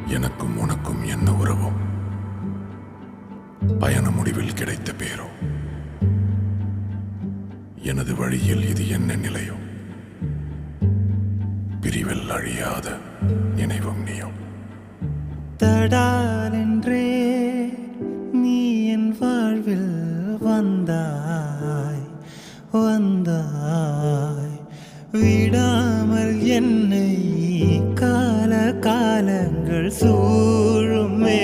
எனக்கும் உனக்கும் என்ன உறவோ, பயண முடிவில் கிடைத்த பேரோ, எனது வழியில் இது என்ன நிலையோ, பிரிவில் அழியாத நினைவும் நீயோ. தடாலென்றே நீ என் வாழ்வில் வந்தாய் வந்தாய், விடாமல் என்னை கால காலங்கள் சூழுமே.